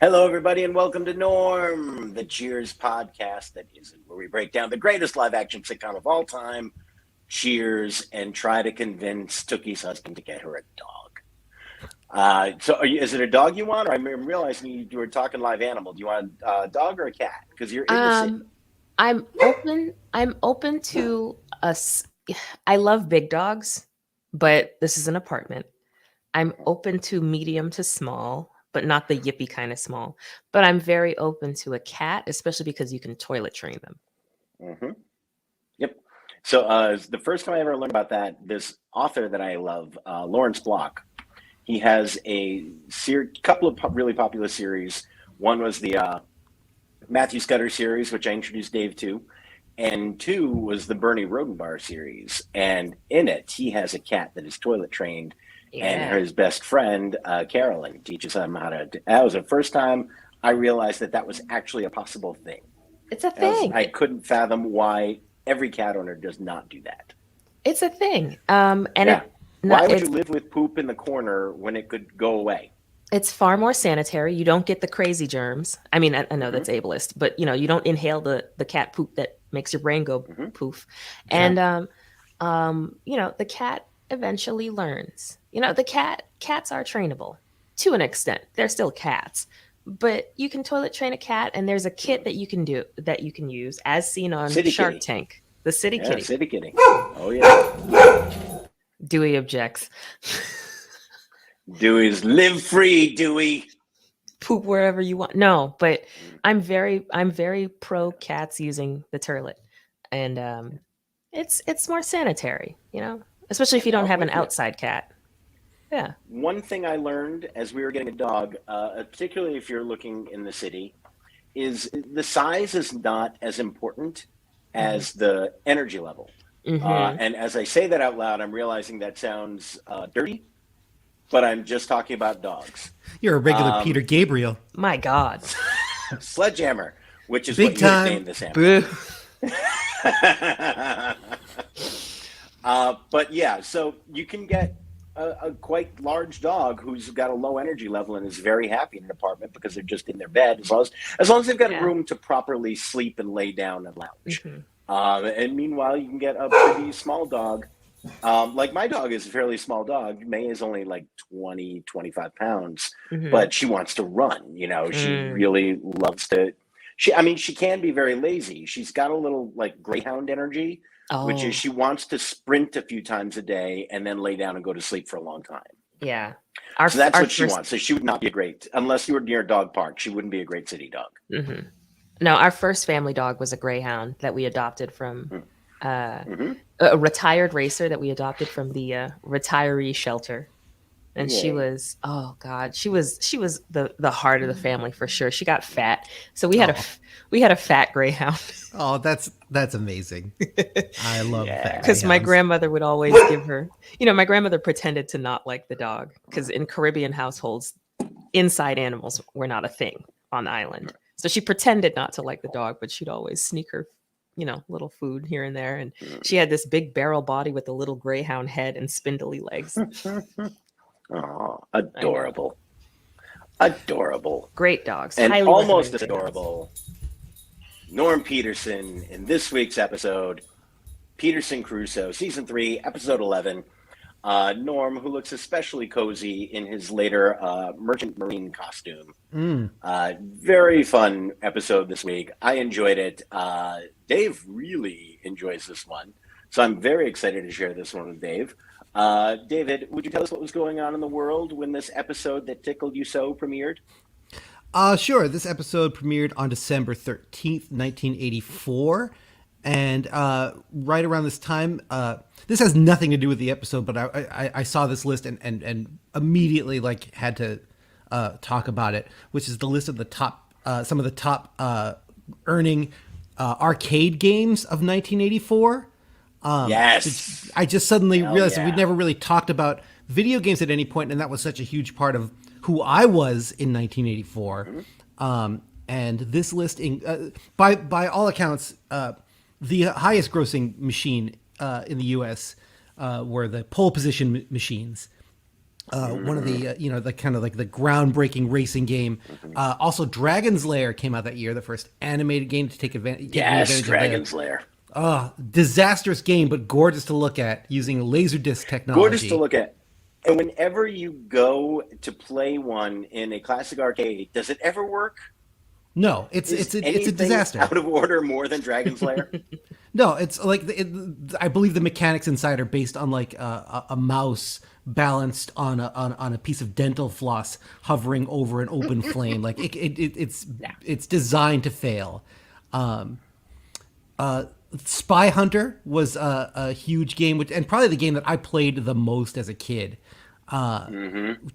Hello, everybody, and welcome to Norm, the Cheers podcast that is where we break down the greatest live action sitcom of all time, Cheers, and try to convince Tookie's husband to get her a dog. Is it a dog you want? Or I'm realizing you were talking live animal. Do you want a dog or a cat? Because you're in the city. Um, I'm open. I'm open to us. I love big dogs, but this is an apartment. I'm open to medium to small, but not the yippy kind of small. But I'm very open to a cat, especially because you can toilet train them. Mm-hmm. Yep. So the first time I ever learned about that, this author that I love, Lawrence Block, he has a couple of really popular series. One was the Matthew Scudder series, which I introduced Dave to, and two was the Bernie Rodenbar series. And in it, he has a cat that is toilet trained, and Yeah, his best friend, Carolyn, teaches him how to. That was the first time I realized that was actually a possible thing. it's a thing. I couldn't fathom why every cat owner does not do that. It's a thing. And Yeah. it Why not would you it's live with poop in the corner when it could go away? it's far more sanitary. You don't get the crazy germs. I mean, I know Mm-hmm. that's ableist, but you don't inhale the cat poop that makes your brain go Mm-hmm. poof. Yeah. And the cat eventually learns. Cats are trainable to an extent. They're still cats. But you can toilet train a cat, and there's a kit that you can use, as seen on City Shark kitty. Tank. The City Yeah, Kitty. city kitty. Oh, yeah. Dewey objects. Dewey's live free, Dewey. Poop wherever you want. No, but I'm very pro cats using the toilet, and it's more sanitary, especially if you don't I'm have an with you. outside cat. Yeah. One thing I learned as we were getting a dog, particularly if you're looking in the city, is the size is not as important Hmm. as the energy level. Hmm. And as I say that out loud, I'm realizing that sounds dirty, but I'm just talking about dogs. You're a regular Peter Um, Gabriel. My God. Sledgehammer, which is Big what you had time. named this animal. Boo. But yeah, so you can get a quite large dog who's got a low energy level and is very happy in an apartment because they're just in their bed as long as they've got Yeah. room to properly sleep and lay down and lounge. Hmm. And meanwhile, you can get a pretty small dog. Like my dog is a fairly small dog. May is only like 20, 25 pounds, Hmm. but she wants to run. She Mm. really loves to. She can be very lazy. She's got a little like greyhound energy, which is Oh, she wants to sprint a few times a day and then lay down and go to sleep for a long time. yeah. Our So that's our what she first. wants. So she would not be a great, unless you were near a dog park, she wouldn't be a great city dog. Hmm. No, our first family dog was a greyhound that we adopted from uh, Mm-hmm. a retired racer that we adopted from the retiree shelter. And she Yay. was, oh God, she was the heart of the family for sure. She got fat, so we had Oh, we had a fat greyhound. oh, that's amazing. I love fat Yeah. Because my greyhounds. grandmother would always give her, my grandmother pretended to not like the dog because in Caribbean households, inside animals were not a thing on the island. So she pretended not to like the dog, but she'd always sneak her, little food here and there. And she had this big barrel body with a little greyhound head and spindly legs. Oh, I know. adorable. Adorable. Great dogs. And Highly almost recommended as greyhounds. adorable, Norm Peterson in this week's episode, Peterson Crusoe, season 3, episode 11. Norm, who looks especially cozy in his later merchant marine costume. Mm. Very fun episode this week. I enjoyed it. Dave really enjoys this one. So I'm very excited to share this one with Dave. David, would you tell us what was going on in the world when this episode that tickled you so premiered? Sure. This episode premiered on December 13th, 1984. And right around this time, this has nothing to do with the episode, but I saw this list and immediately like had to talk about it, which is the list of the top, some of the top earning arcade games of 1984. Yes. I just suddenly Hell realized that we'd yeah. never really talked about video games at any point, and that was such a huge part of who I was in 1984. And this listing, by all accounts, the highest grossing machine in the U.S. Were the pole position machines. One of the the kind of like the groundbreaking racing game. Also, Dragon's Lair came out that year, the first animated game to take advantage. Yes, Dragon's Lair. Disastrous game, but gorgeous to look at using Laserdisc technology. Gorgeous to look at. And whenever you go to play one in a classic arcade, does it ever work? No, it's a disaster. Out of order more than Dragon's Lair? No, it's like I believe the mechanics inside are based on like a mouse balanced on a piece of dental floss hovering over an open flame. Like it's designed to fail. Spy Hunter was a huge game, and probably the game that I played the most as a kid.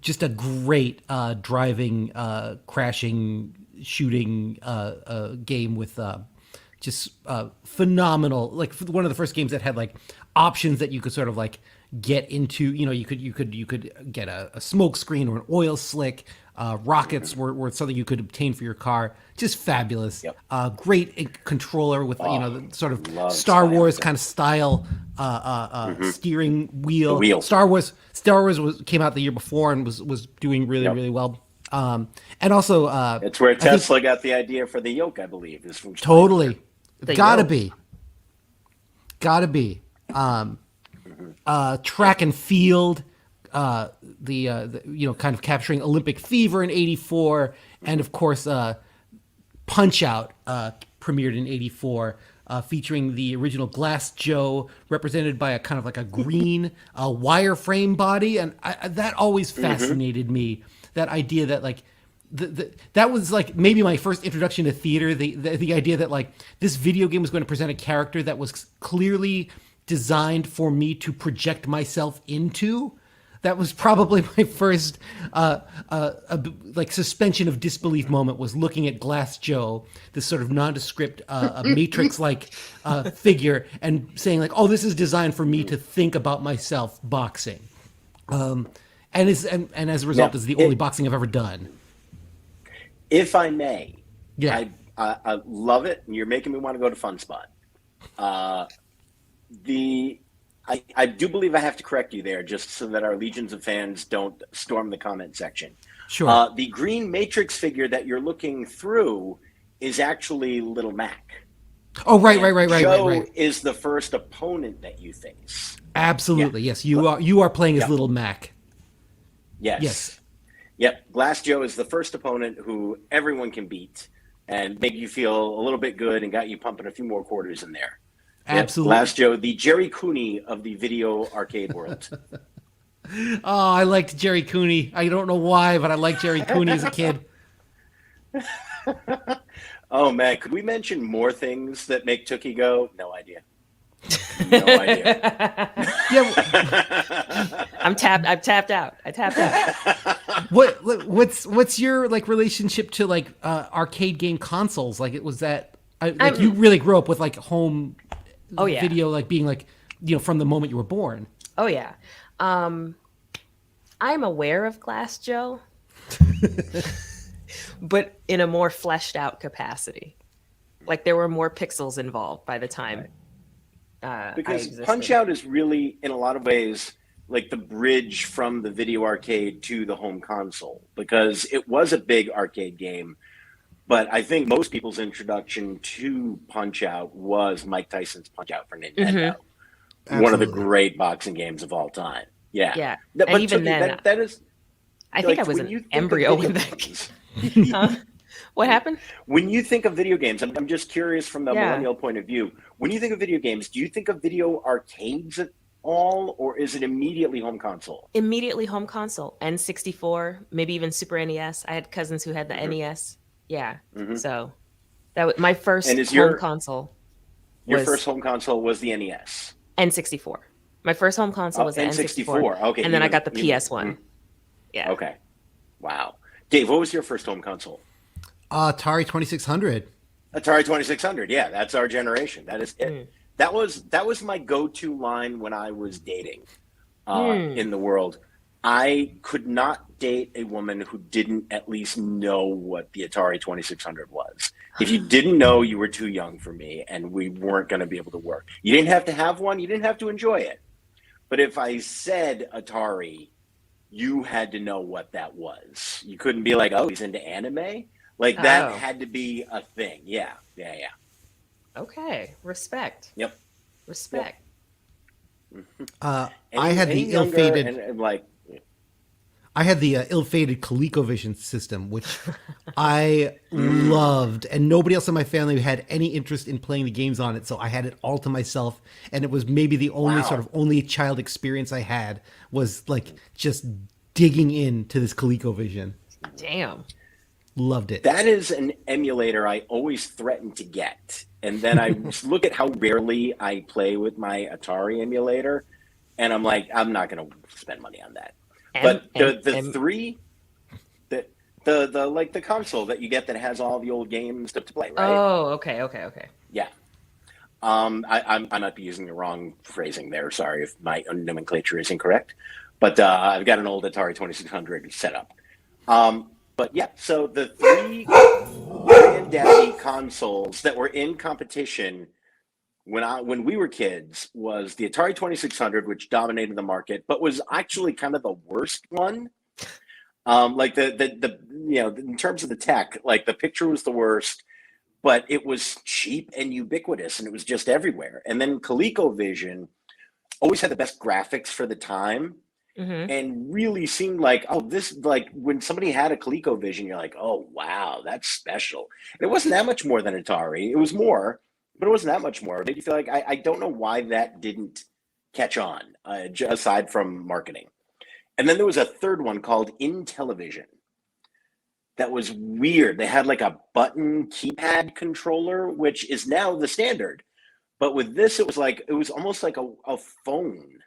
Just a great driving, crashing, shooting game with just phenomenal. Like one of the first games that had like options that you could sort of like get into. You could get a smoke screen or an oil slick. Rockets were something you could obtain for your car. Just fabulous. Yep. Great controller with the sort of Star Wars kind of style steering wheel. The wheel. Star Wars came out the year before and was doing really well. And also it's where Tesla got the idea for the yoke, I believe, is from totally gotta be. Track and field. The kind of capturing Olympic fever in '84, and of course Punch Out premiered in '84, featuring the original Glass Joe represented by a kind of like a green wireframe body, and that always fascinated me. That idea that like that was like maybe my first introduction to theater. The idea that like this video game was going to present a character that was clearly designed for me to project myself into. That was probably my first like suspension of disbelief moment, was looking at Glass Joe, this sort of nondescript Matrix-like figure, and saying like, "Oh, this is designed for me to think about myself boxing," and as a result, is the only boxing I've ever done. If I may, yeah, I love it, and you're making me want to go to Fun Spot. I do believe I have to correct you there, just so that our legions of fans don't storm the comment section. Sure. The green Matrix figure that you're looking through is actually Little Mac. Oh, right. Joe is the first opponent that you face. Absolutely, yes. You are playing as Little Mac. Yes. Yep. Glass Joe is the first opponent who everyone can beat and make you feel a little bit good and got you pumping a few more quarters in there. Absolutely. Glass Joe, the Jerry Cooney of the video arcade world. Oh, I liked Jerry Cooney. I don't know why, but I liked Jerry Cooney as a kid. Oh, man. Could we mention more things that make Tookie go? No idea. No idea. I'm tapped out. I tapped out. What's your like relationship to like arcade game consoles? Like, it was that you really grew up with like home video, like being like, from the moment you were born. Oh yeah. I'm aware of Glass Joe, but in a more fleshed out capacity. Like there were more pixels involved by the time. Because Punch Out is really, in a lot of ways, like the bridge from the video arcade to the home console, because it was a big arcade game. But I think most people's introduction to Punch Out was Mike Tyson's Punch Out for Nintendo. One of the great boxing games of all time. Yeah. Yeah. But and even then, that is... I think I was an embryo in that. Huh? What happened? When you think of video games, I'm just curious from the millennial point of view. When you think of video games, do you think of video arcades at all, or is it immediately home console? Immediately home console. N64, maybe even Super NES. I had cousins who had the NES. Yeah. So that was my first home console. Your first home console was the NES? N64. My first home console was the N64. Okay. And then I got the PS1. Yeah. Okay. Wow. Dave, what was your first home console? Atari 2600. Atari 2600. Yeah, that's our generation. That is it. That was my go-to line when I was dating in the world. I could not date a woman who didn't at least know what the Atari 2600 was. If you didn't know, you were too young for me, and we weren't going to be able to work. You didn't have to have one. You didn't have to enjoy it. But if I said Atari, you had to know what that was. You couldn't be like, oh, he's into anime. Like that Oh. had to be a thing. Yeah. Okay. Respect. Yep. Respect. I had any the younger ill-fated. and like, I had the ill-fated ColecoVision system, which I loved, and nobody else in my family had any interest in playing the games on it, so I had it all to myself. And it was maybe the only Wow. sort of only child experience I had was like just digging into this ColecoVision. Damn. Loved it. that is an emulator I always threaten to get. And then I look at how rarely I play with my Atari emulator, and I'm like, I'm not going to spend money on that. But the three, the like the console that you get that has all the old games to play, right? Oh, okay. Yeah. I might be using the wrong phrasing there. Sorry if my nomenclature is incorrect. But I've got an old Atari 2600 set up. But yeah, so the three granddaddy consoles that were in competition when we were kids was the Atari 2600, which dominated the market, but was actually kind of the worst one. Like the in terms of the tech, like the picture was the worst, but it was cheap and ubiquitous, and it was just everywhere. And then ColecoVision always had the best graphics for the time, Mm-hmm. and really seemed like, oh, this, like when somebody had a ColecoVision, you're like, oh wow, that's special. And it wasn't that much more than Atari. It was more, but it wasn't that much more. It made you feel like I don't know why that didn't catch on, aside from marketing. And then there was a third one called Intellivision that was weird. They had like a button keypad controller, which is now the standard. But with this, it was almost like a phone,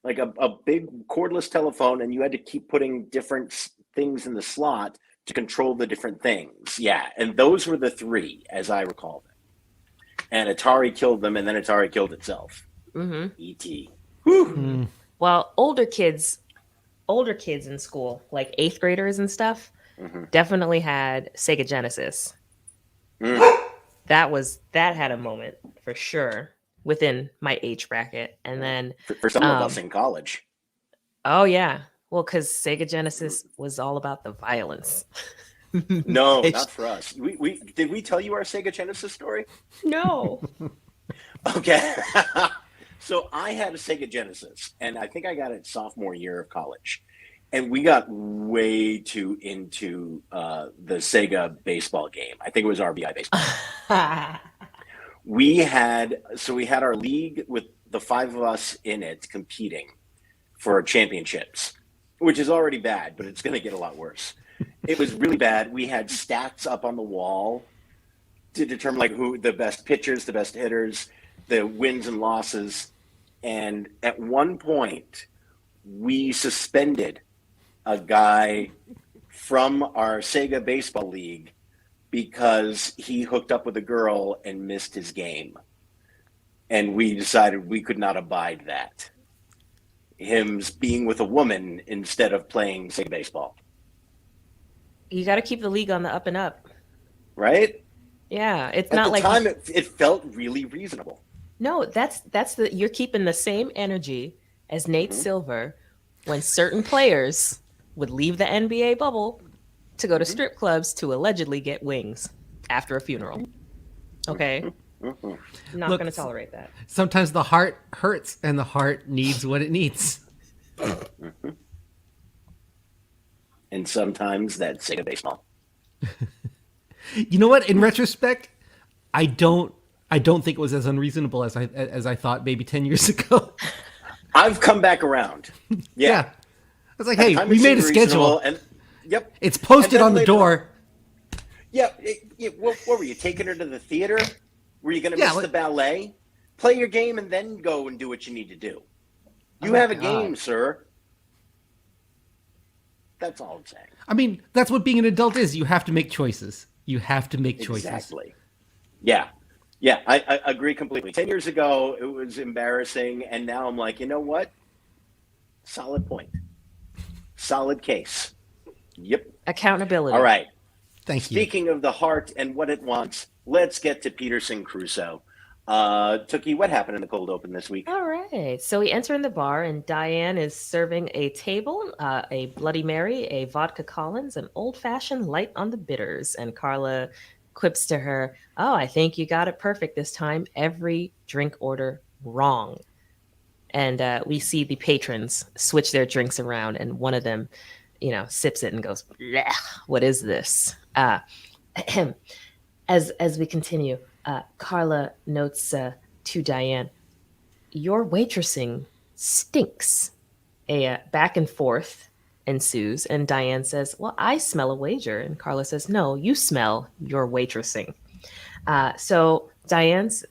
like a big cordless telephone, and you had to keep putting different things in the slot to control the different things. Yeah, and those were the three, as I recall them. And Atari killed them, and then Atari killed itself. Mm-hmm. E.T. Well, older kids in school, like 8th graders and stuff, Mm-hmm. definitely had Sega Genesis. Mm. That had a moment for sure within my age bracket. And then For some of us in college. oh yeah, well, because Sega Genesis was all about the violence. No, not for us. We did we tell you our Sega Genesis story? No. Okay. So I had a Sega Genesis, and I think I got it sophomore year of college. And we got way too into the Sega baseball game. I think it was RBI baseball. We had our league with the 5 of us in it competing for championships, which is already bad, but it's going to get a lot worse. It was really bad. We had stats up on the wall to determine like who the best pitchers, the best hitters, the wins and losses. And at one point, we suspended a guy from our Sega baseball league because he hooked up with a girl and missed his game. And we decided we could not abide that. Him being with a woman instead of playing Sega baseball. You got to keep the league on the up and up. Right? Yeah, it's At not the like time, it felt really reasonable. no. That's you're keeping the same energy as Nate Silver when certain players would leave the NBA bubble to go to strip clubs to allegedly get wings after a funeral. Okay, not Look, going to tolerate that. Sometimes the heart hurts and the heart needs what it needs. And sometimes that's Sega baseball. You know what? In retrospect, I don't think it was as unreasonable as I thought maybe 10 years ago. I've come back around. Yeah. I was like, hey, Time we it made a seemed schedule. reasonable, and yep. It's posted And then on the later door. Yeah. What were you, taking her to the theater? Were you going to Yeah, miss like- the ballet? Play your game and then go and do what you need to do. You have a game, sir. That's all I'm saying. I mean, that's what being an adult is. You have to make choices. You have to make choices. Exactly. Yeah. Yeah, I agree completely. 10 years ago, it was embarrassing. And now I'm like, you know what? Solid point. Solid case. Yep. Accountability. All right. Thank you. Speaking of the heart and what it wants, let's get to Peterson Crusoe. Tookie, what happened in the cold open this week? All right. So we enter in the bar, and Diane is serving a table, a Bloody Mary, a vodka Collins, an old fashioned light on the bitters. And Carla quips to her, "Oh, I think you got it perfect this time. Every drink order wrong." And we see the patrons switch their drinks around, and one of them, sips it and goes, "Blech, what is this?" As we continue, Carla notes to Diane, "Your waitressing stinks." A back and forth ensues, and Diane says, "Well, I smell a wager." And Carla says, "No, you smell your waitressing." So Diane's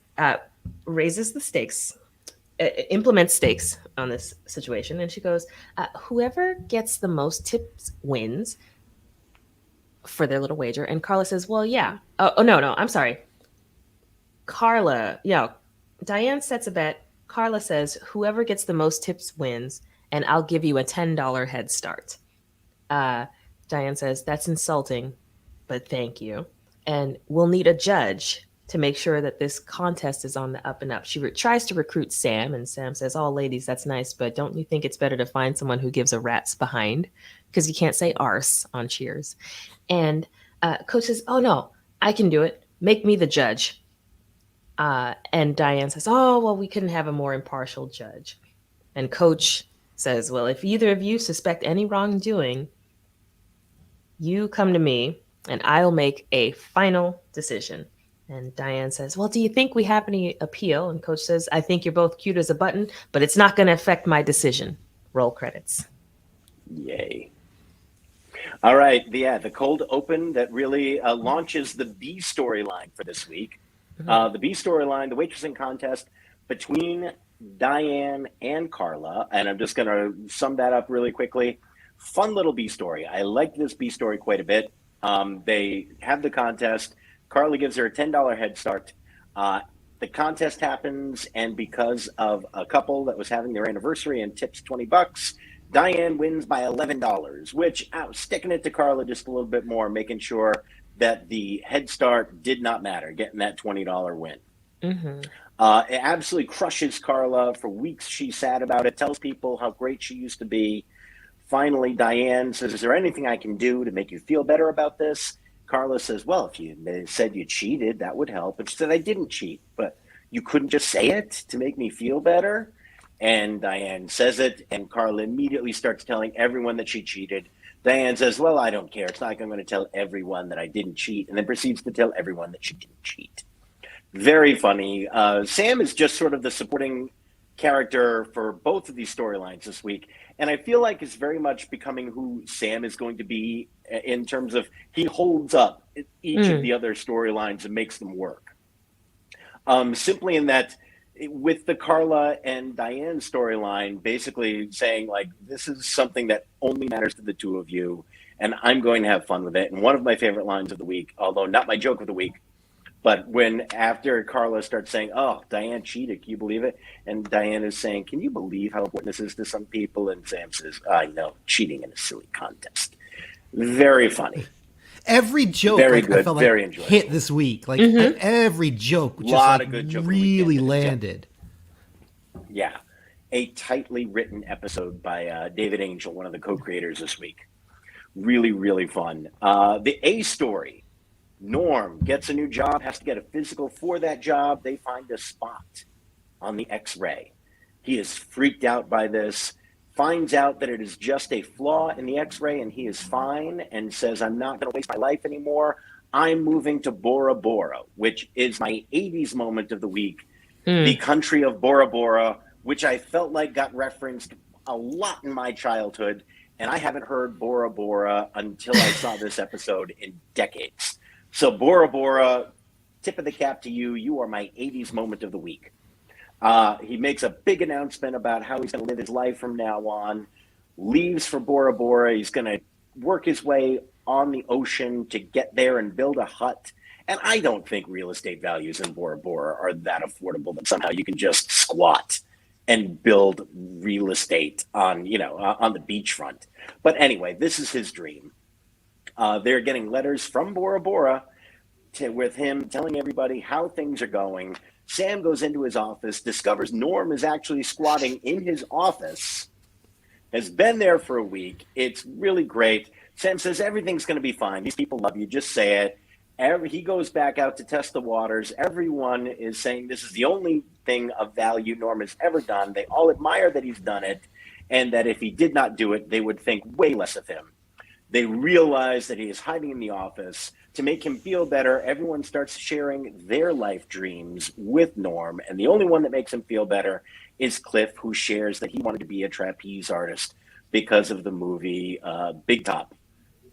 raises the stakes, implements stakes on this situation, and she goes, "Whoever gets the most tips wins," for their little wager. And Carla says, "Well, yeah. Oh, no, I'm sorry. Carla, Diane sets a bet. Carla says, "Whoever gets the most tips wins, and I'll give you a $10 head start." Diane says, "That's insulting, but thank you. And we'll need a judge to make sure that this contest is on the up and up." She tries to recruit Sam, and Sam says, "Oh, ladies, that's nice, but don't you think it's better to find someone who gives a rat's behind? Because you can't say arse on Cheers." And Coach says, "Oh, no, I can do it. Make me the judge." And Diane says, "Oh, well, we couldn't have a more impartial judge." And Coach says, "Well, if either of you suspect any wrongdoing, you come to me and I'll make a final decision." And Diane says, "Well, do you think we have any appeal?" And Coach says, "I think you're both cute as a button, but it's not going to affect my decision." Roll credits. Yay. All right. The cold open that really launches the B storyline for this week. The B storyline, the waitressing contest between Diane and Carla. And I'm just going to sum that up really quickly. Fun little B story. I like this B story quite a bit. They have the contest. Carla gives her a $10 head start. The contest happens, and because of a couple that was having their anniversary and tips $20, Diane wins by $11, which sticking it to Carla just a little bit more, making sure that the head start did not matter, getting that $20 win. It absolutely crushes Carla. For weeks, she's sad about it, tells people how great she used to be. Finally, Diane says, "Is there anything I can do to make you feel better about this?" Carla says, "Well, if you said you cheated, that would help." And she said, "I didn't cheat, but you couldn't just say it to make me feel better." And Diane says it, and Carla immediately starts telling everyone that she cheated. Diane says, "Well, I don't care. It's not like I'm going to tell everyone that I didn't cheat," and then proceeds to tell everyone that she didn't cheat. Very funny. Sam is just sort of the supporting character for both of these storylines this week, and I feel like it's very much becoming who Sam is going to be in terms of he holds up each of the other storylines and makes them work. Simply in that, with the Carla and Diane storyline, basically saying, like, this is something that only matters to the two of you, and I'm going to have fun with it. And one of my favorite lines of the week, although not my joke of the week, but when after Carla starts saying, "Oh, Diane cheated, can you believe it?" And Diane is saying, "Can you believe how important this is to some people?" And Sam says, "I know, cheating in a silly contest." Very funny. Every joke, very like, good, I felt very like enjoyable. Hit this week. Like every joke, just Lot like of good joke really weekend. landed. Yeah, a tightly written episode by David Angel, one of the co-creators this week. Really, really fun. The A story. Norm gets a new job, has to get a physical for that job. They find a spot on the X-ray. He is freaked out by this, finds out that it is just a flaw in the X-ray, and he is fine and says, "I'm not going to waste my life anymore. I'm moving to Bora Bora," which is my 80s moment of the week. The country of Bora Bora, which I felt like got referenced a lot in my childhood, and I haven't heard Bora Bora until I saw this episode in decades. So Bora Bora, tip of the cap to you. You are my 80s moment of the week. He makes a big announcement about how he's going to live his life from now on, leaves for Bora Bora. He's going to work his way on the ocean to get there and build a hut. And I don't think real estate values in Bora Bora are that affordable that somehow you can just squat and build real estate on, on the beachfront. But anyway, this is his dream. They're getting letters from Bora Bora with him telling everybody how things are going. Sam goes into his office, discovers Norm is actually squatting in his office, has been there for a week. It's really great. Sam says, everything's going to be fine. These people love you. Just say it. He goes back out to test the waters. Everyone is saying this is the only thing of value Norm has ever done. They all admire that he's done it, and that if he did not do it, they would think way less of him. They realize that he is hiding in the office. To make him feel better, everyone starts sharing their life dreams with Norm, and the only one that makes him feel better is Cliff, who shares that he wanted to be a trapeze artist because of the movie Big Top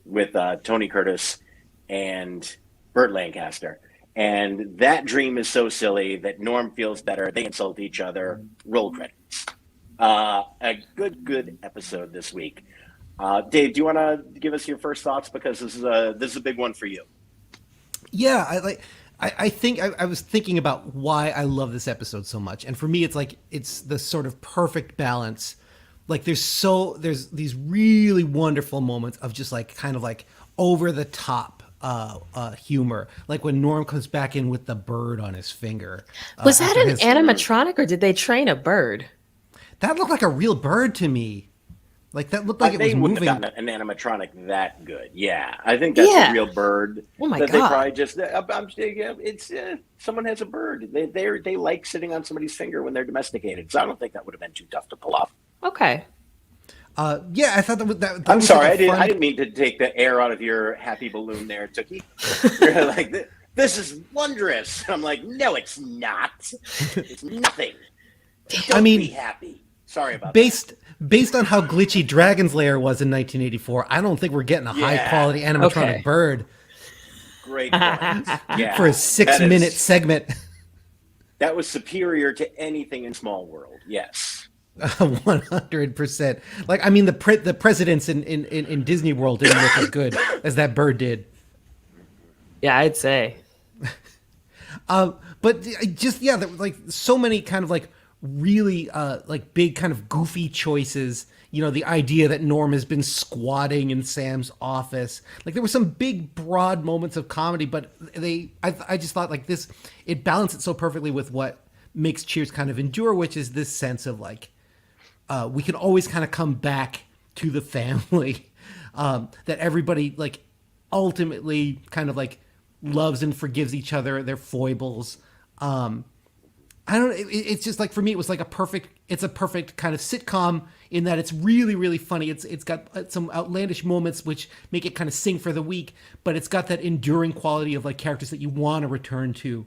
with Tony Curtis and Burt Lancaster. And that dream is so silly that Norm feels better. They insult each other. Roll credits. A good episode this week. Dave, do you want to give us your first thoughts, because this is a big one for you? Yeah, I think I was thinking about why I love this episode so much, and for me, it's the sort of perfect balance. Like there's these really wonderful moments of just like kind of like over the top humor, like when Norm comes back in with the bird on his finger. Was that an animatronic, or did they train a bird? That looked like a real bird to me. Like that looked like it was moving. They wouldn't have gotten an animatronic that good. Yeah, I think that's a real bird. Oh my God! God! They probably just it's someone has a bird. They like sitting on somebody's finger when they're domesticated. So I don't think that would have been too tough to pull off. Okay. Yeah, I thought that I'm was sorry, like I didn't mean to take the air out of your happy balloon there, Tookie. You're like, this is wondrous. I'm like, no, it's not. It's nothing. Don't be happy. Sorry about that. Based on how glitchy Dragon's Lair was in 1984, I don't think we're getting a high-quality animatronic bird. Great point. Yeah, for a 6-minute segment. That was superior to anything in Small World. Yes. 100%. Like, I mean, the presidents in Disney World didn't look as good as that bird did. Yeah, I'd say. But just, there were like so many kind of like really like big kind of goofy choices. You know, the idea that Norm has been squatting in Sam's office. Like there were some big broad moments of comedy, but I just thought like this, it balanced it so perfectly with what makes Cheers kind of endure, which is this sense of like, we can always kind of come back to the family, that everybody like ultimately kind of like loves and forgives each other, their foibles. I don't know. It's just like, for me, it was like it's a perfect kind of sitcom in that it's really, really funny. It's got some outlandish moments which make it kind of sing for the week, but it's got that enduring quality of like characters that you want to return to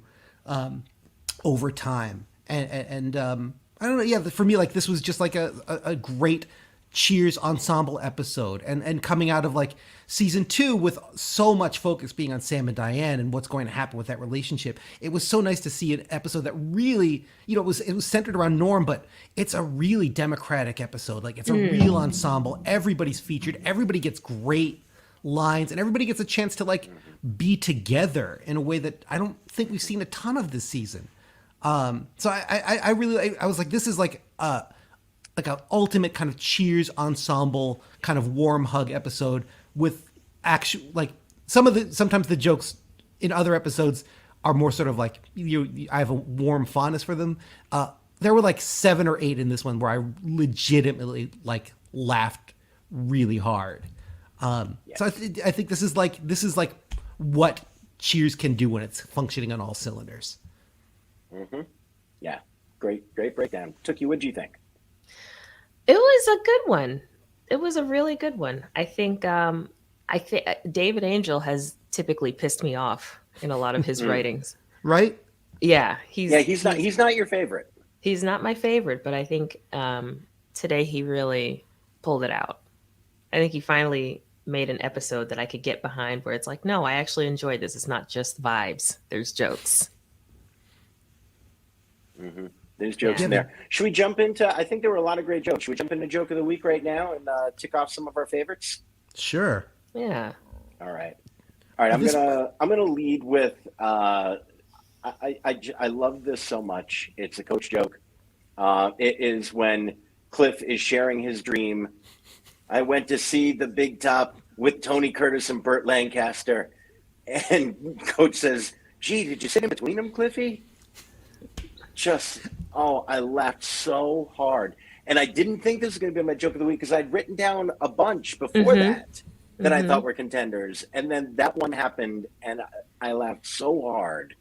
over time. And I don't know. Yeah, for me, like this was just like a great Cheers ensemble episode, and coming out of like season 2 with so much focus being on Sam and Diane and what's going to happen with that relationship. It was so nice to see an episode that really, you know, it was centered around Norm, but it's a really democratic episode. Like it's a real ensemble. Everybody's featured. Everybody gets great lines, and everybody gets a chance to like be together in a way that I don't think we've seen a ton of this season. So I really was like, this is like an ultimate kind of Cheers ensemble kind of warm hug episode with actual, like sometimes the jokes in other episodes are more sort of like I have a warm fondness for them. There were like 7 or 8 in this one where I legitimately like laughed really hard. So I think this is like what Cheers can do when it's functioning on all cylinders. Mm-hmm. Yeah, great breakdown. Tookie, what do you think? It was a good one. It was a really good one. I think David Angel has typically pissed me off in a lot of his writings. Right? Yeah, he's not your favorite. He's not my favorite, but I think today he really pulled it out. I think he finally made an episode that I could get behind where it's like, no, I actually enjoyed this. It's not just vibes. There's jokes. Mm-hmm. There's jokes in there. Should we jump into, I think there were a lot of great jokes. Should we jump into joke of the week right now and tick off some of our favorites? Sure. Yeah. All right. I'm gonna lead with I love this so much. It's a Coach joke. It is when Cliff is sharing his dream. I went to see the Big Top with Tony Curtis and Burt Lancaster, and Coach says, "Gee, did you sit in between them, Cliffy?" just I laughed so hard. And I didn't think this was going to be my joke of the week because I'd written down a bunch before Mm-hmm. that I Mm-hmm. thought were contenders, and then that one happened, and I laughed so hard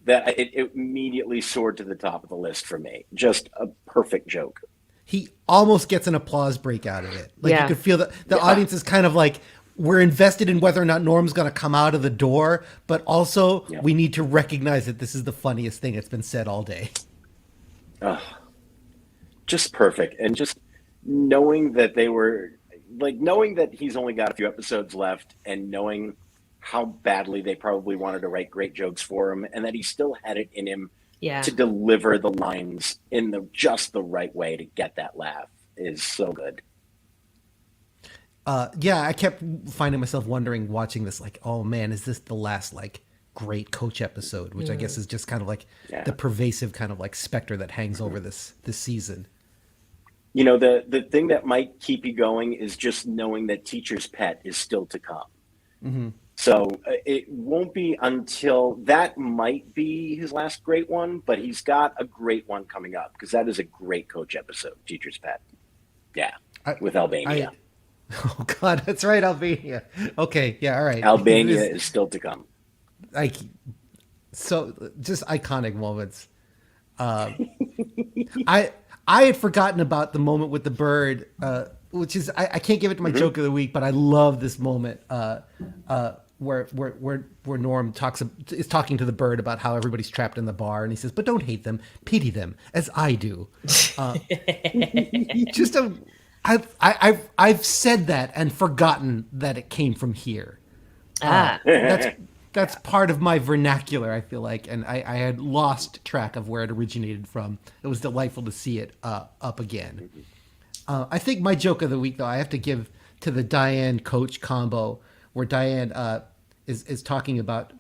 that it immediately soared to the top of the list for me. Just a perfect joke. He almost gets an applause break out of it. Like you Yeah. could feel that the Yeah. audience is kind of like, we're invested in whether or not Norm's going to come out of the door, but also Yeah. we need to recognize that this is the funniest thing that's been said all day. Just perfect, and just knowing that they were knowing that he's only got a few episodes left, and knowing how badly they probably wanted to write great jokes for him, and that he still had it in him Yeah. to deliver the lines in just the right way to get that laugh is so good. Yeah, I kept finding myself wondering watching this, like, oh man, is this the last like great Coach episode? Which I guess is just kind of like Yeah. the pervasive kind of like specter that hangs over this season. You know, the thing that might keep you going is just knowing that Teacher's Pet is still to come. So it won't be until that might be his last great one, but he's got a great one coming up because that is a great Coach episode, Teacher's Pet. Yeah, with Albania. Oh God, that's right, Albania. Okay, yeah, all right. Albania is still to come. Like, so just iconic moments. I had forgotten about the moment with the bird, which is I can't give it to my joke of the week, but I love this moment where Norm is talking to the bird about how everybody's trapped in the bar, and he says, "But don't hate them, pity them, as I do." Just a I've said that and forgotten that it came from here. That's part of my vernacular, I feel like, and I had lost track of where it originated from. It was delightful to see it up again. I think my joke of the week, though, I have to give to the Diane Coach combo, where Diane is talking about,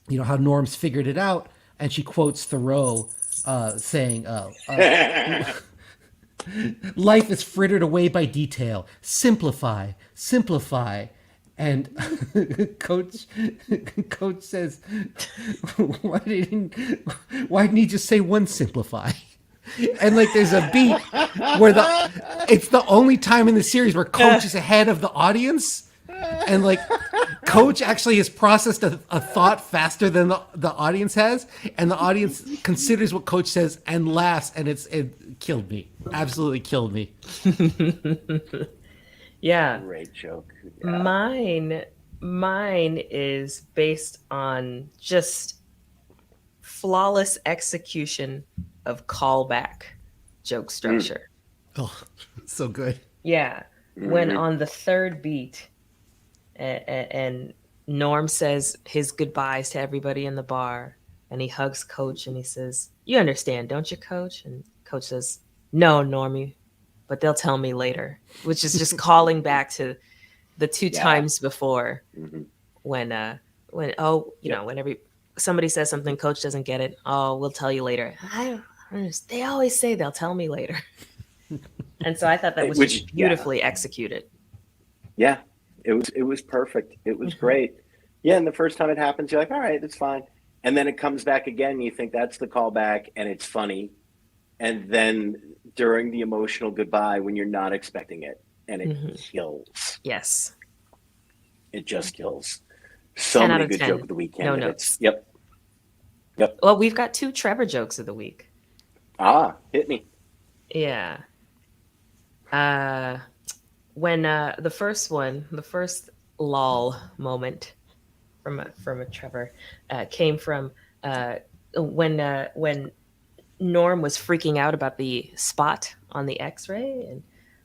how Norm's figured it out, and she quotes Thoreau saying, "Life is frittered away by detail. Simplify, simplify." And Coach says, why didn't he just say one simplify? And like there's a beat where it's the only time in the series where Coach is ahead of the audience, and like Coach actually has processed a thought faster than the audience has, and the audience considers what Coach says and laughs, and it killed me, absolutely killed me. Yeah. Great joke. Yeah. Mine is based on just flawless execution of callback joke structure. Oh, so good. Yeah. When on the third beat and Norm says his goodbyes to everybody in the bar, and he hugs Coach and he says, "You understand, don't you, Coach?" And Coach says, "No, Normie, but they'll tell me later," which is just calling back to the two times before when somebody says something, Coach doesn't get it. "Oh, we'll tell you later." They always say they'll tell me later. And so I thought that was just beautifully executed. Yeah, it was perfect. It was great. Yeah, and the first time it happens, you're like, all right, that's fine. And then it comes back again, and you think that's the callback, and it's funny. And then during the emotional goodbye, when you're not expecting it, and it kills. Yes. It just kills. So many good 10. joke of the week candidates. No notes. Yep. Well, we've got 2 Trevor jokes of the week. Hit me. Yeah. When the first lull moment from a Trevor came from when Norm was freaking out about the spot on the X-ray,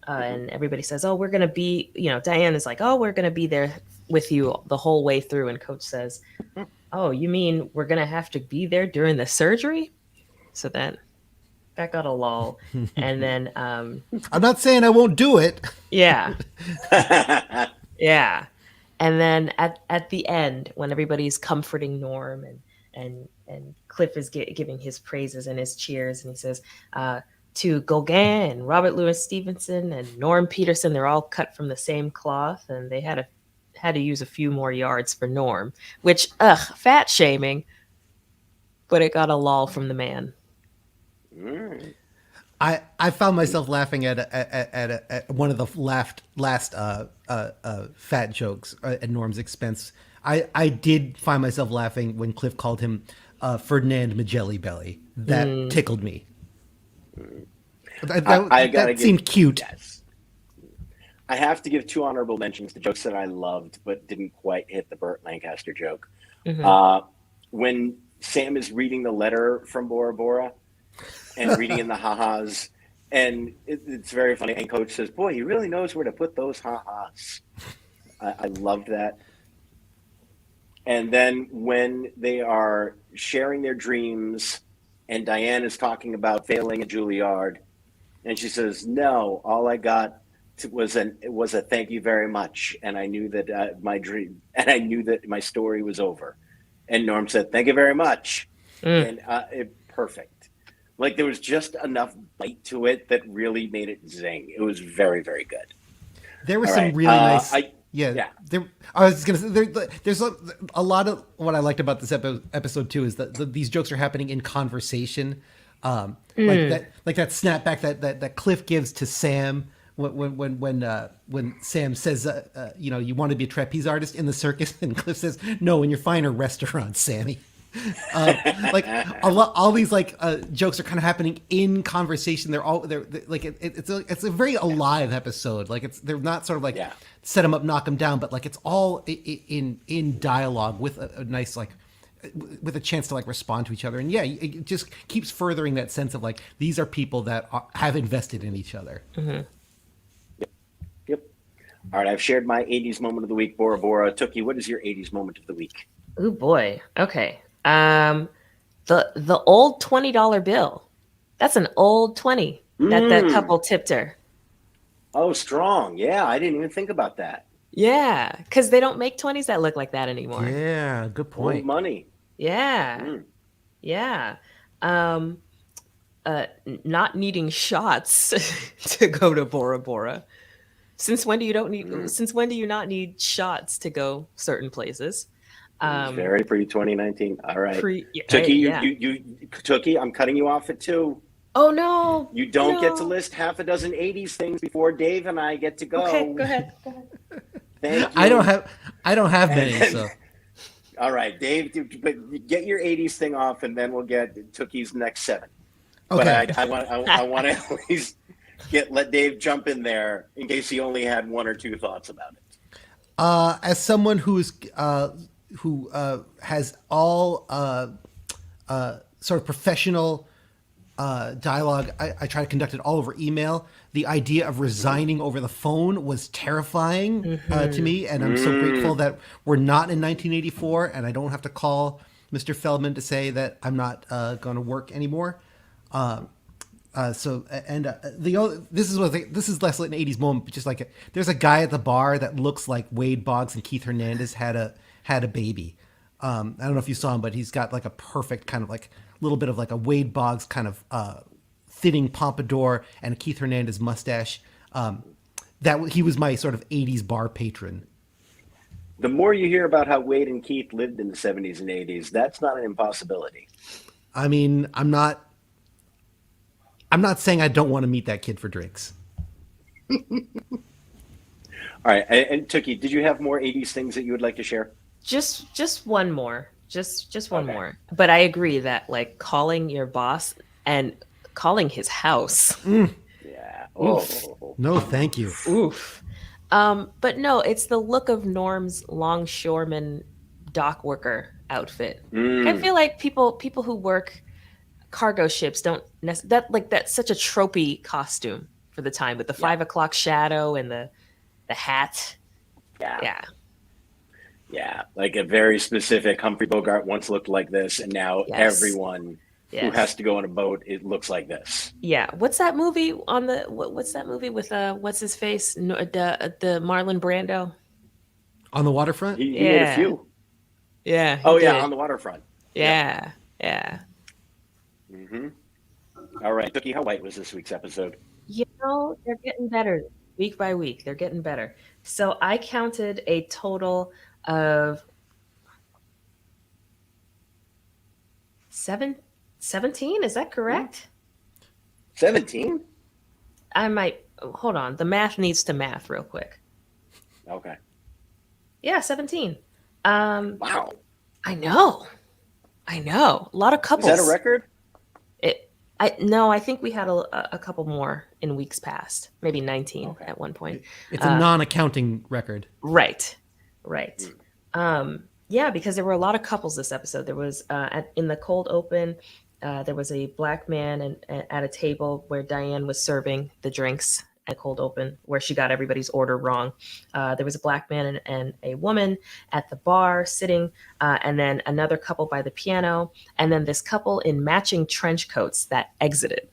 and everybody says, "Oh, we're gonna be," Diane is like, "Oh, we're gonna be there with you the whole way through," and Coach says, "Oh, you mean we're gonna have to be there during the surgery?" So then that got a lull, and then I'm not saying I won't do it. Yeah. Yeah. And then at the end, when everybody's comforting Norm and Cliff is giving his praises and his cheers, and he says, to Gauguin and Robert Louis Stevenson and Norm Peterson, they're all cut from the same cloth, and they had to use a few more yards for Norm, which, fat shaming, but it got a lull from the man. Mm. I found myself laughing at one of the last fat jokes at Norm's expense. I did find myself laughing when Cliff called him Ferdinand Magelli Belly. That Mm. tickled me. Mm. That, I that, gotta that give, seemed cute. yes. I have to give two honorable mentions to jokes that I loved but didn't quite hit the Burt Lancaster joke. Hmm. Uh, when Sam is reading the letter from Bora Bora and reading in the ha-has, and it's very funny. And Coach says, "Boy, he really knows where to put those ha-has." I loved that. And then when they are sharing their dreams, and Diane is talking about failing at Juilliard, and she says, "No, all I got was a thank you very much," and I knew that my dream, and I knew that my story was over. And Norm said, "Thank you very much," Mm. and perfect. Like there was just enough bite to it that really made it zing. It was very, very good. There was All some right, really nice. I Yeah, yeah. there. I was just gonna say there's a lot of what I liked about this episode too is that these jokes are happening in conversation, Mm. like that snapback that Cliff gives to Sam when Sam says you want to be a trapeze artist in the circus, and Cliff says no in your finer restaurants, Sammy. Like all these jokes are kind of happening in conversation. They're like it's a very alive episode. Like they're not sort of like Yeah. set them up, knock them down, but like it's all in dialogue with a nice with a chance to like respond to each other. And yeah, it just keeps furthering that sense of like these are people that have invested in each other. Hmm. Yep. All right, I've shared my 80s moment of the week, Bora Bora. Tookie, what is your 80s moment of the week? Oh boy. Okay. The old $20 bill. That's an old 20 that the Mm. couple tipped her. Oh, strong. Yeah, I didn't even think about that. Yeah, because they don't make 20s that look like that anymore. Yeah, good Old point. money. Yeah. Mm. Yeah. Um, not needing shots to go to Bora Bora. Mm. Since when do you not need shots to go certain places? It was Um, very pre 2019. All right. hey, Tookie, yeah. Tookie, I'm cutting you off at two. Oh no, You don't get to no. list half a dozen 80s things before Dave and I get to Okay, go. go ahead. Go ahead. Thank I don't you. have I don't have And many, then, so all right, Dave, but get your 80s thing off, and then we'll get Tookie's next seven. But okay. I want to at least let Dave jump in there in case he only had one or two thoughts about it. As someone who has all sort of professional dialogue, I try to conduct it all over email. The idea of resigning over the phone was terrifying to Hmm. me, and I'm so grateful Mm. that we're not in 1984, and I don't have to call Mr. Feldman to say that I'm not going to work anymore. This is less like an 80s moment, but just like there's a guy at the bar that looks like Wade Boggs and Keith Hernandez had a baby. I don't know if you saw him, but he's got like a perfect kind of like little bit of like a Wade Boggs kind of thinning pompadour and a Keith Hernandez mustache. He was my sort of 80s bar patron. The more you hear about how Wade and Keith lived in the 70s and 80s, that's not an impossibility. I mean, I'm not saying I don't want to meet that kid for drinks. All right, and Tookie, did you have more 80s things that you would like to share? Just one more. Just one Okay. more. But I agree that like calling your boss and calling his house. Yeah. Oof. Oh. No, thank you. Oof. But no, it's the look of Norm's longshoreman dock worker outfit. I Mm. feel like people who work cargo ships don't that's such a tropey costume for the time with the Yeah. 5 o'clock shadow and the hat. Yeah. Yeah. Yeah. Like a very specific Humphrey Bogart once looked like this, and now Yes. everyone who Yes. has to go on a boat, it looks like this. Yeah. What's that movie on the what's that movie with what's his face? No, the Marlon Brando. On the waterfront? He made a Yeah. few. Yeah, he Oh yeah, did. on the waterfront. Yep. Yeah. Yeah. Hmm. All right, Tookie, how white was this week's episode? They're getting better week by week. They're getting better. So I counted a total of 17. Is that correct? 17? I might hold on. The math needs to math real quick. Okay. Yeah, 17. Wow. I know. A lot of Is that a couples. record? I think we had a couple more in weeks past. Maybe 19 Okay. at one point. It's a non-accounting record. Right. Yeah, because there were a lot of couples this episode. There was in the cold open, there was a black man at a table where Diane was serving the drinks at cold open, where she got everybody's order wrong. There was a black man and a woman at the bar sitting, and then another couple by the piano, and then this couple in matching trench coats that exited.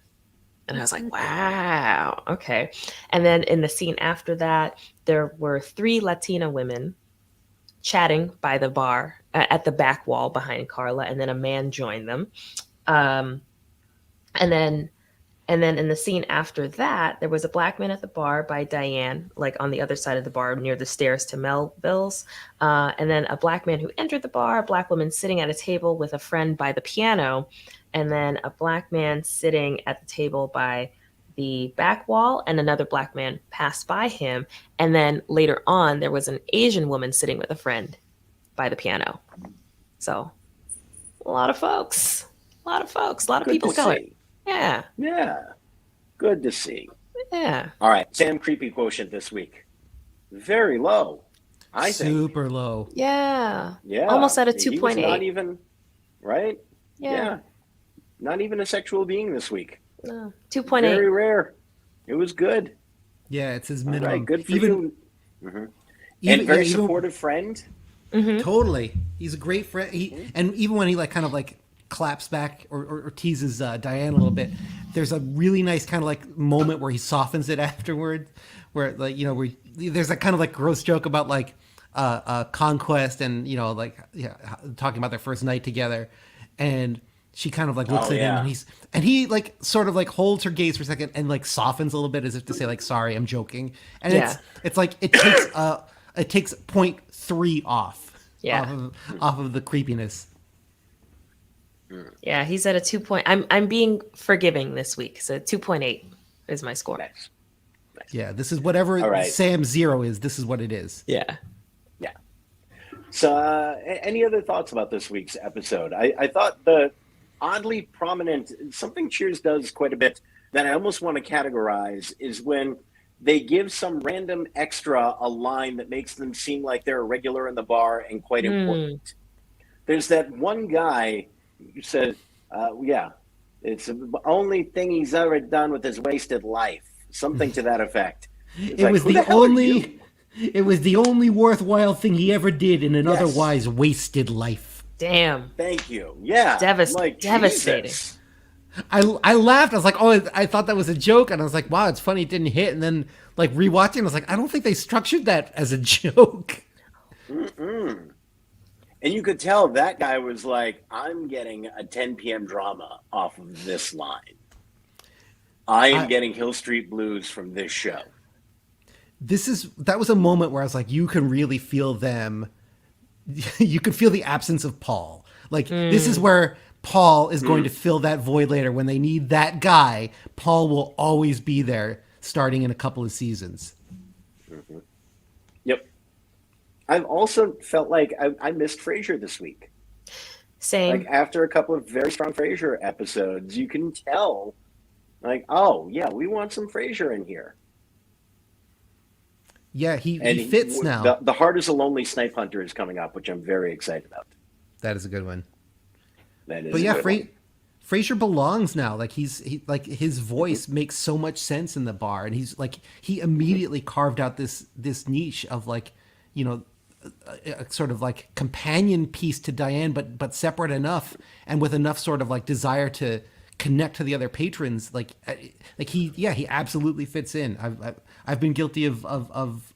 And I was like, wow, okay. And then in the scene after that, there were 3 Latina women chatting by the bar at the back wall behind Carla, and then a man joined them. Um, and then in the scene after that, there was a black man at the bar by Diane, like on the other side of the bar near the stairs to Melville's. And then a black man who entered the bar, a black woman sitting at a table with a friend by the piano, and then a black man sitting at the table by the back wall, and another black man passed by him. And then later on, there was an Asian woman sitting with a friend by the piano. So a lot of folks, a lot of Good people to going. see. Yeah. Yeah. Good to see. Yeah. All right. Sam creepy quotient this week. Very low. I think. Super low. Yeah. Yeah. Almost at a He was 2.8. not even, right? Yeah. Not even a sexual being this week. No. 2.8. Very rare. It was good. Yeah, it's his All minimum. right. Good for even, you. Even, And very yeah, even- supportive friend. Totally, he's a great friend. And even when he like kind of like claps back or teases Diane a little bit, there's a really nice kind of like moment where he softens it afterward, where like where there's a kind of like gross joke about like conquest and like talking about their first night together, and she kind of like looks at him and he like sort of like holds her gaze for a second and like softens a little bit as if to say like sorry, I'm joking, and it's like it takes 0.3 off of the creepiness. Yeah, he's at a 2 point. I'm being forgiving this week, so 2.8 is my score. Nice. Yeah, this is whatever Sam 0 is. This is what it is. Yeah. So, any other thoughts about this week's episode? I thought the oddly prominent, something Cheers does quite a bit that I almost want to categorize is when they give some random extra a line that makes them seem like they're a regular in the bar and quite important. There's that one guy who said, it's the only thing he's ever done with his wasted life. Something to that effect. It was the only worthwhile thing he ever did in an otherwise wasted life. Damn. Thank you. Yeah. Devastating. Jesus. I laughed. I was like, oh, I thought that was a joke. And I was like, wow, it's funny it didn't hit. And then like rewatching, I was like, I don't think they structured that as a joke. Mm-mm. And you could tell that guy was like, I'm getting a 10 p.m. drama off of this line. I am getting Hill Street Blues from this show. That was a moment where I was like, you can really feel them. You can feel the absence of Paul. Like this is where Paul is going to fill that void later. When they need that guy, Paul will always be there starting in a couple of seasons. Mm-hmm. Yep. I've also felt like I missed Frasier this week. Same. Like after a couple of very strong Frasier episodes, you can tell like, oh yeah, we want some Frasier in here. Yeah, he fits now. The Heart is a Lonely Snipe Hunter is coming up, which I'm very excited about. That is a good one. That is. But yeah, one. Frasier belongs now. Like like his voice makes so much sense in the bar, and he's like he immediately carved out this niche of like a sort of like companion piece to Diane, but separate enough and with enough sort of like desire to connect to the other patrons. Like he absolutely fits in. I've been guilty of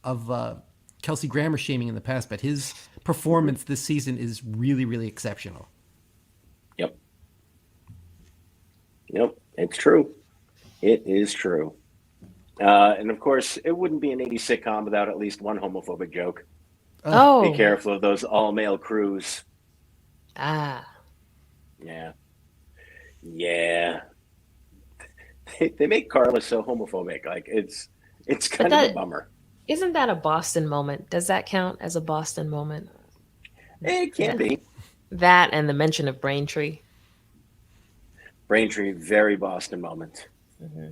Kelsey Grammer shaming in the past, but his performance this season is really, really exceptional. Yep, it's true. It is true. And of course, it wouldn't be an 80s sitcom without at least one homophobic joke. Oh. Be careful of those all-male crews. Ah. Yeah. they make Carla so homophobic. Like it's But kind of a bummer. isn't that a Boston moment? Does that count as a Boston moment? It can That, be. that and the mention of Braintree. Braintree, very Boston moment. Hmm.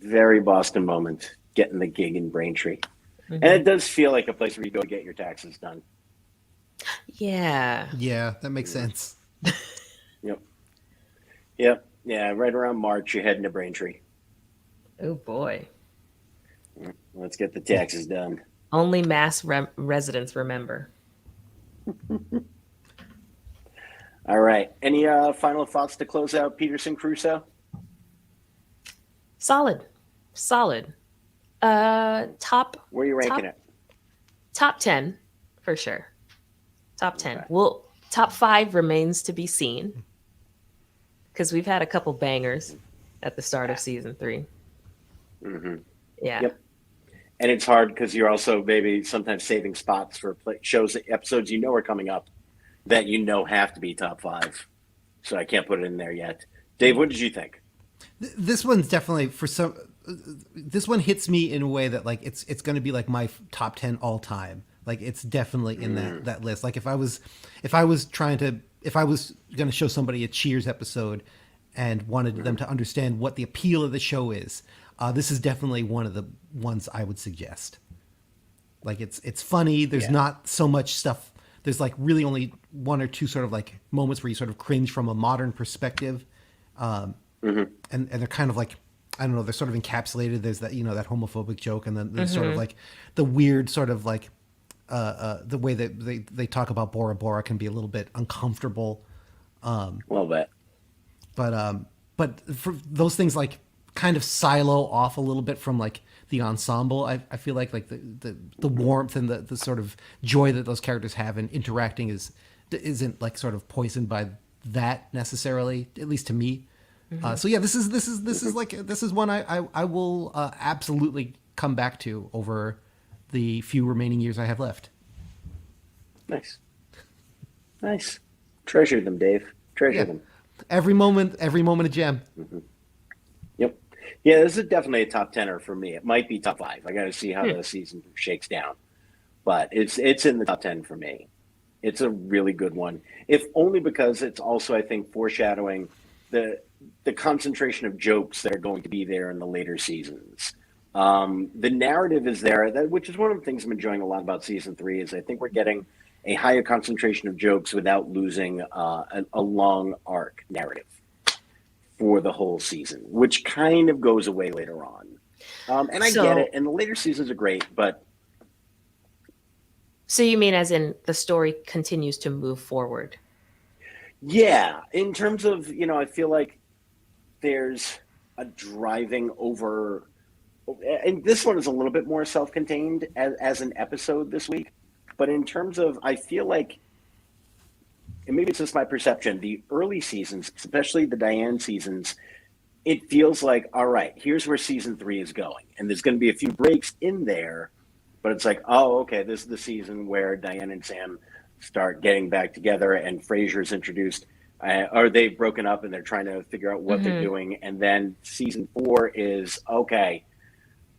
Very Boston moment. Getting the gig in Braintree. And Hmm. it does feel like a place where you go get your taxes done. Yeah. Yeah, that makes sense. Yep. Yep. Yeah, right around March, you're heading to Braintree. Oh boy. Let's get the taxes done. Only mass residents remember. All right. Any final thoughts to close out Peterson Crusoe? Solid. Solid. Top Where are you ranking top it? top 10 for sure. Top 10. Okay. Well, top 5 remains to be seen because we've had a couple bangers at the start of season 3. Mm-hmm. Yeah. Yep. And it's hard because you're also maybe sometimes saving spots for shows, episodes you know are coming up that you know have to be top 5. So I can't put it in there yet. Dave, what did you think? This one's definitely for some. This one hits me in a way that like it's going to be like my top 10 all time. Like it's definitely in that list. Like if I was going to show somebody a Cheers episode and wanted them to understand what the appeal of the show is, this is definitely one of the ones I would suggest. Like it's funny. There's not so much stuff. There's like really only one or two sort of like moments where you sort of cringe from a modern perspective. And they're kind of like, I don't know, they're sort of encapsulated. There's that, that homophobic joke, and then there's sort of like the weird sort of like the way that they talk about Bora Bora can be a little bit uncomfortable. A little bit. But for those things like kind of silo off a little bit from like the ensemble. I feel like the warmth and the sort of joy that those characters have in interacting isn't like sort of poisoned by that necessarily, at least to me. So yeah, this is one I will absolutely come back to over the few remaining years I have left. Nice. Treasure them, Dave. Treasure them. Every moment a gem. Yep. Yeah, this is definitely a top 10er for me. It might be top 5. I got to see how the season shakes down, but it's in the top 10 for me. It's a really good one, if only because it's also, I think, foreshadowing the concentration of jokes that are going to be there in the later seasons. The narrative is there, which is one of the things I'm enjoying a lot about season 3. Is I think we're getting a higher concentration of jokes without losing a long arc narrative for the whole season, which kind of goes away later on. And I get it, and the later seasons are great, but. So you mean as in the story continues to move forward? Yeah, in terms of, I feel like there's a driving over, and this one is a little bit more self-contained as an episode this week, but in terms of, I feel like, and maybe it's just my perception, the early seasons, especially the Diane seasons, it feels like, all right, here's where season 3 is going, and there's going to be a few breaks in there, but it's like, oh, okay, this is the season where Diane and Sam start getting back together, and Frasier's introduced, or they've broken up and they're trying to figure out what they're doing. And then season 4 is, okay,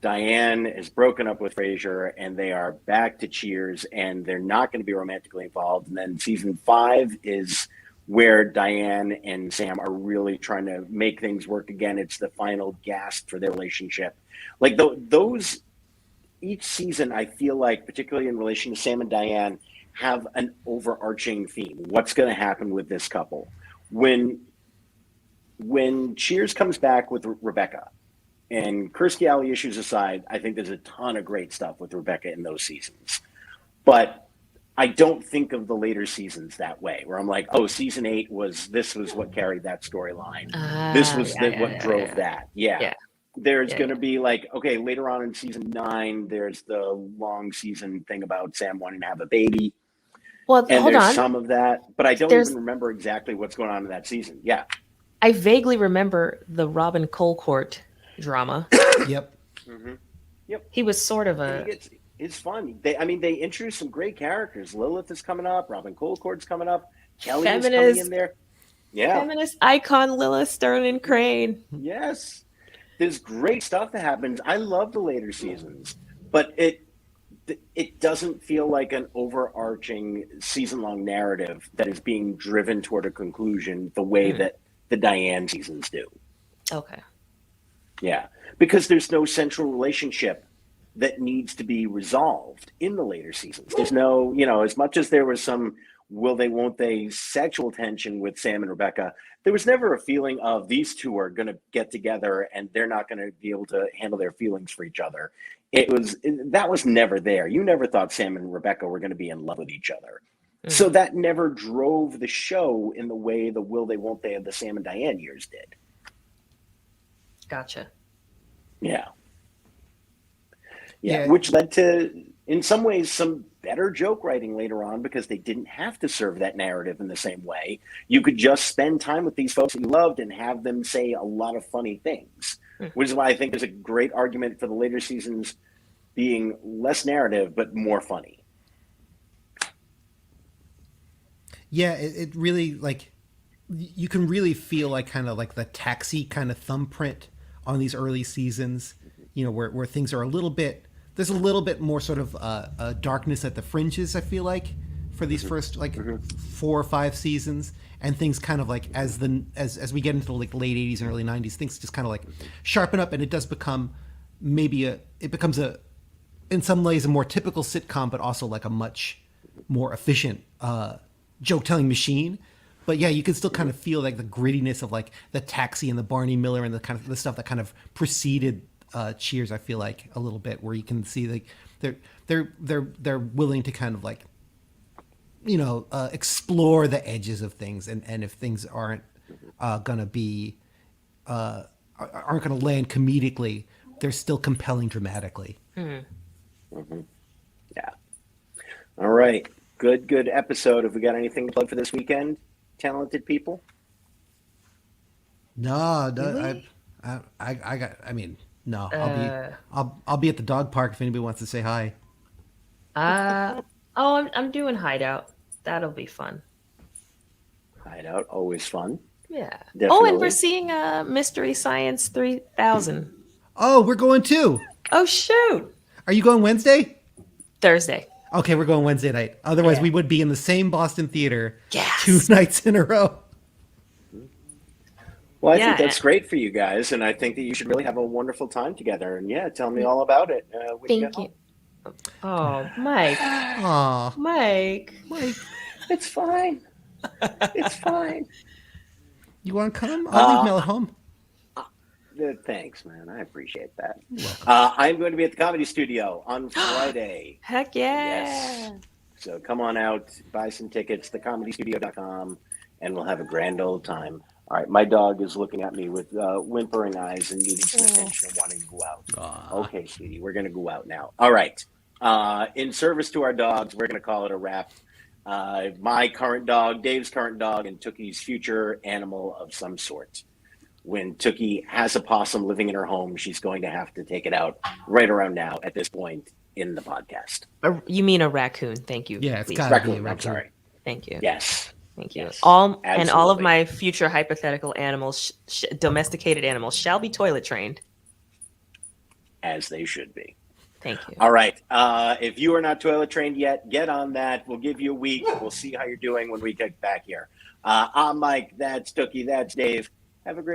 Diane is broken up with Frasier and they are back to Cheers and they're not going to be romantically involved. And then season 5 is where Diane and Sam are really trying to make things work again. It's the final gasp for their relationship. Like those, each season, I feel like, particularly in relation to Sam and Diane, have an overarching theme. What's going to happen with this couple? When Cheers comes back with Rebecca, and Kirstie Alley issues aside, I think there's a ton of great stuff with Rebecca in those seasons. But I don't think of the later seasons that way, where I'm like, oh, season 8 was what carried that storyline. This was what drove that. Yeah. There's going to be like, okay, later on in season 9, there's the long season thing about Sam wanting to have a baby. Well, and hold there's on. some of that, but I don't even remember exactly what's going on in that season. Yeah. I vaguely remember the Robin Colcourt drama. Yep. Mm-hmm. Yep. He was sort of it's fun. They introduced some great characters. Lilith is coming up. Robin Colcourt's coming up. Kelly is coming in there. Yeah. Feminist icon Lilith Sterling Crane. Yes. there's great stuff that happens. I love the later seasons, but it doesn't feel like an overarching season-long narrative that is being driven toward a conclusion the way that the Diane seasons do. Okay. Yeah, because there's no central relationship that needs to be resolved in the later seasons. There's no, as much as there was some will they, won't they sexual tension with Sam and Rebecca, there was never a feeling of these two are going to get together and they're not going to be able to handle their feelings for each other. That was never there. You never thought Sam and Rebecca were going to be in love with each other. So that never drove the show in the way the will they, won't they of the Sam and Diane years did. Gotcha. Yeah, which led to, in some ways, some better joke writing later on because they didn't have to serve that narrative in the same way. You could just spend time with these folks that you loved and have them say a lot of funny things, which is why I think there's a great argument for the later seasons being less narrative but more funny. Yeah, it really, like, you can really feel like kind of like the Taxi kind of thumbprint on these early seasons, where things are there's a little bit more sort of darkness at the fringes, I feel like, for these first 4 or 5 seasons, and things kind of like as we get into the late 80s and early 90s, things just kind of like sharpen up, and it does become in some ways a more typical sitcom, but also like a much more efficient joke telling machine. But yeah, you can still kind of feel like the grittiness of like the Taxi and the Barney Miller and the kind of the stuff that kind of preceded Cheers. I feel like a little bit where you can see like they're willing to kind of like explore the edges of things, and if things aren't gonna land comedically, they're still compelling dramatically. Yeah. All right. Good episode. Have we got anything to plug for this weekend? Talented people? No, Really? no. I'll be at the dog park if anybody wants to say hi. I'm doing Hideout. That'll be fun. Hideout, always fun. Yeah. Definitely. Oh, and we're seeing Mystery Science 3000. Oh, we're going too. Oh, shoot. Are you going Wednesday? Thursday. Okay, we're going Wednesday night. Otherwise, we would be in the same Boston theater 2 nights in a row. Well, I think that's great for you guys, and I think that you should really have a wonderful time together. And tell me all about it. Thank you. Oh, Mike. Aw. Mike. It's fine. It's fine. You want to come? I'll leave Mel at home. Thanks, man. I appreciate that. I'm going to be at the Comedy Studio on Friday. Heck yeah. Yes. So come on out, buy some tickets, thecomedystudio.com, and we'll have a grand old time. All right, my dog is looking at me with whimpering eyes and needing some attention and wanting to go out. Okay, sweetie, we're going to go out now. All right. In service to our dogs, we're going to call it a wrap. My current dog, Dave's current dog, and Tookie's future animal of some sort. When Tookie has a possum living in her home, she's going to have to take it out right around now at this point in the podcast. You mean a raccoon? Thank you. Yeah, it's please. got to be a Raccoon, I'm raccoon. sorry. Thank you. Yes. Thank you. Yes, All absolutely. of my future hypothetical animals, domesticated animals, shall be toilet trained. As they should be. Thank you. All right. If you are not toilet trained yet, get on that. We'll give you a week. We'll see how you're doing when we get back here. I'm Mike. That's Tookie. That's Dave. Have a great